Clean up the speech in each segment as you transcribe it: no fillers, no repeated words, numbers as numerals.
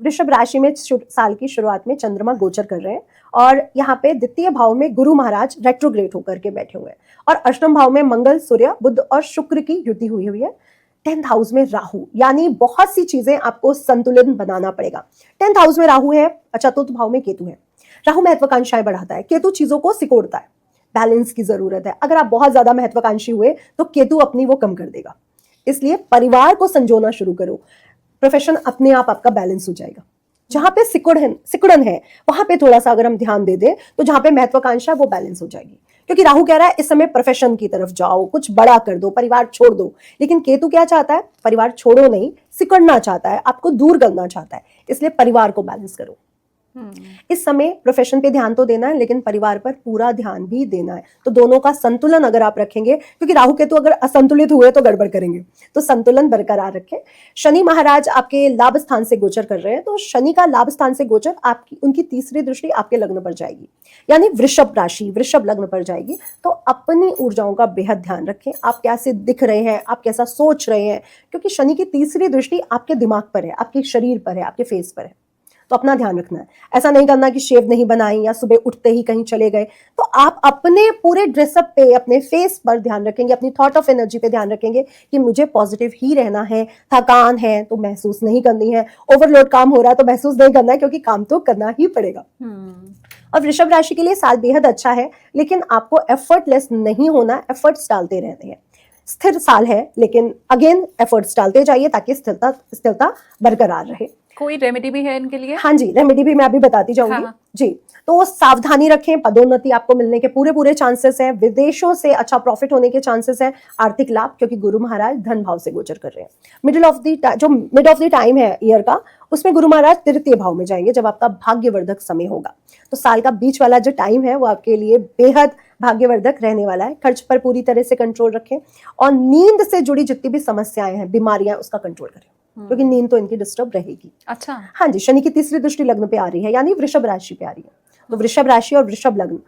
वृषभ राशि में साल की शुरुआत में चंद्रमा गोचर कर रहे हैं और यहाँ पे द्वितीय भाव में गुरु महाराज रेट्रोग्रेड होकर के बैठे हुए हैं और अष्टम भाव में मंगल, सूर्य, बुध और शुक्र की युति हुई है। 10th हाउस में राहु, यानी बहुत सी चीजें आपको संतुलन बनाना पड़ेगा। 10th हाउस में राहु है, चतुर्थ भाव में केतु है। राहु महत्वाकांक्षाएं बढ़ाता है, केतु चीजों को सिकोड़ता है। बैलेंस की जरूरत है। अगर आप बहुत ज्यादा महत्वाकांक्षी हुए तो केतु अपनी वो कम कर देगा। इसलिए परिवार को संजोना शुरू करो, प्रोफेशन अपने आप आपका बैलेंस हो जाएगा। जहां पे सिकुड़न है वहां पे थोड़ा सा अगर हम ध्यान दे दें तो जहां पे महत्वाकांक्षा वो बैलेंस हो जाएगी। क्योंकि राहु कह रहा है इस समय प्रोफेशन की तरफ जाओ, कुछ बड़ा कर दो, परिवार छोड़ दो। लेकिन केतु क्या चाहता है? परिवार छोड़ो नहीं, सिकुड़ना चाहता है, आपको दूर करना चाहता है। इसलिए परिवार को बैलेंस करो। इस समय प्रोफेशन पे ध्यान तो देना है लेकिन परिवार पर पूरा ध्यान भी देना है। तो दोनों का संतुलन अगर आप रखेंगे, क्योंकि राहु केतु अगर असंतुलित हुए तो गड़बड़ करेंगे, तो संतुलन बरकरार रखें। शनि महाराज आपके लाभ स्थान से गोचर कर रहे हैं, तो शनि का लाभ स्थान से गोचर आपकी उनकी तीसरी दृष्टि आपके लग्न पर जाएगी, यानी वृषभ राशि, वृषभ लग्न पर जाएगी। तो अपनी ऊर्जाओं का बेहद ध्यान रखें। आप कैसे दिख रहे हैं, आप कैसा सोच रहे हैं, क्योंकि शनि की तीसरी दृष्टि आपके दिमाग पर है, आपके शरीर पर है, आपके फेस पर है। तो अपना ध्यान रखना है। ऐसा नहीं करना कि शेव नहीं बनाई या सुबह उठते ही कहीं चले गए। तो आप अपने पूरे ड्रेसअप पे, अपने फेस पर ध्यान रखेंगे, अपनी थॉट ऑफ एनर्जी पे ध्यान रखेंगे कि मुझे पॉजिटिव ही रहना है। थकान है तो महसूस नहीं करनी है, ओवरलोड काम हो रहा है तो महसूस नहीं करना है, क्योंकि काम तो करना ही पड़ेगा। और वृषभ राशि के लिए साल बेहद अच्छा है, लेकिन आपको एफर्टलेस नहीं होना, एफर्ट्स डालते रहने हैं। स्थिर साल है लेकिन अगेन एफर्ट्स डालते जाइए ताकि स्थिरता बरकरार रहे। कोई रेमेडी भी है इनके लिए? हाँ जी, रेमेडी भी मैं अभी बताती जाऊंगी। हाँ। जी, तो सावधानी रखें, पदोन्नति आपको मिलने के पूरे चांसेस हैं, विदेशों से अच्छा प्रॉफिट होने के चांसेस हैं, आर्थिक लाभ, क्योंकि गुरु महाराज धन भाव से गोचर कर रहे हैं। मिड ऑफ द टाइम है ईयर का, उसमें गुरु महाराज तृतीय भाव में जाएंगे जब आपका भाग्यवर्धक समय होगा। तो साल का बीच वाला जो टाइम है वो आपके लिए बेहद भाग्यवर्धक रहने वाला है। खर्च पर पूरी तरह से कंट्रोल रखें और नींद से जुड़ी जितनी भी समस्याएं हैं, बीमारियां, उसका कंट्रोल करें, क्योंकि नींद तो इनकी डिस्टर्ब रहेगी। अच्छा, हाँ जी, शनि की तीसरी दृष्टि लग्न पे आ रही है, यानी वृषभ राशि पे आ रही है। तो वृषभ राशि और वृषभ लग्न,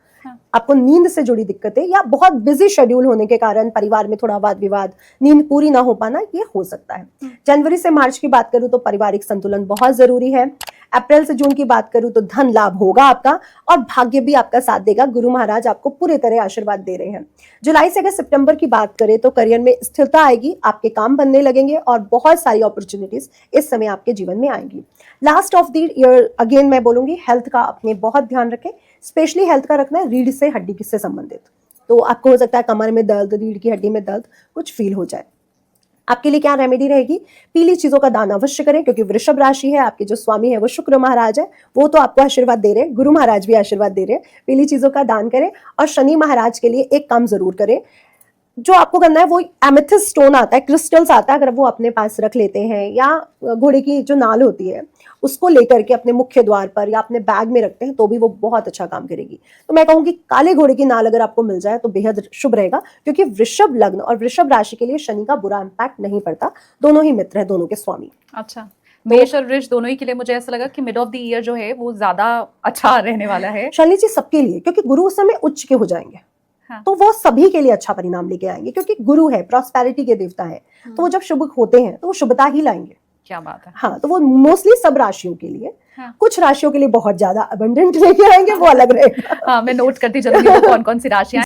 आपको नींद से जुड़ी दिक्कतें या बहुत बिजी शेड्यूल होने के कारण परिवार में थोड़ा वाद विवाद, नींद पूरी ना हो पाना, ये हो सकता है। जनवरी से मार्च की बात करूं तो पारिवारिक संतुलन बहुत जरूरी है। अप्रैल से जून की बात करूं तो धन लाभ होगा आपका और भाग्य भी आपका साथ देगा। गुरु महाराज आपको पूरे तरह आशीर्वाद दे रहे हैं। जुलाई से अगर सितंबर की बात करें तो करियर में स्थिरता आएगी, आपके काम बनने लगेंगे और बहुत सारी अपॉर्चुनिटीज इस समय आपके जीवन में आएंगी। Last of the year again मैं बोलूंगी, हेल्थ का अपने बहुत ध्यान रखें। स्पेशली हेल्थ का रखना है रीढ़ से हड्डी से संबंधित। तो आपको हो सकता है कमर में दर्द, रीढ़ की हड्डी में दर्द कुछ फील हो जाए। आपके लिए क्या रेमेडी रहेगी? पीली चीजों का दान अवश्य करें, क्योंकि वृषभ राशि है, आपके जो स्वामी है वो शुक्र महाराज है, वो तो आपको आशीर्वाद दे रहे हैं, गुरु महाराज भी आशीर्वाद दे रहे हैं। पीली चीजों का दान करें और शनि महाराज के लिए एक काम जरूर करें। जो आपको करना है वो एमेथिस्ट स्टोन आता है, क्रिस्टल्स आता है, अगर वो अपने पास रख लेते हैं या घोड़े की जो नाल होती है उसको लेकर के अपने मुख्य द्वार पर या अपने बैग में रखते हैं तो भी वो बहुत अच्छा काम करेगी। तो मैं कहूंगी काले घोड़े की नाल अगर आपको मिल जाए तो बेहद शुभ रहेगा, क्योंकि वृषभ लग्न और वृषभ राशि के लिए शनि का बुरा इंपैक्ट नहीं पड़ता। दोनों ही मित्र है, दोनों के स्वामी। अच्छा, मेष और वृष दोनों ही के लिए मुझे ऐसा लगा कि मिड ऑफ द ईयर जो है वो ज्यादा अच्छा रहने वाला है। शनि जी सबके लिए, क्योंकि गुरु उस समय उच्च के हो जाएंगे। हाँ। तो वो सभी के लिए अच्छा परिणाम लेके आएंगे, क्योंकि गुरु है, प्रॉस्पेरिटी के देवता है। तो वो जब शुभ होते हैं तो वो शुभता ही लाएंगे। क्या बात है। हाँ, तो वो मोस्टली सब राशियों के लिए। हाँ। कुछ राशियों के लिए बहुत ज्यादा अबंडेंट लेके आएंगे, वो अलग रहेगा। हाँ, मैं नोट करती चलूंगी कौन कौन सी राशियां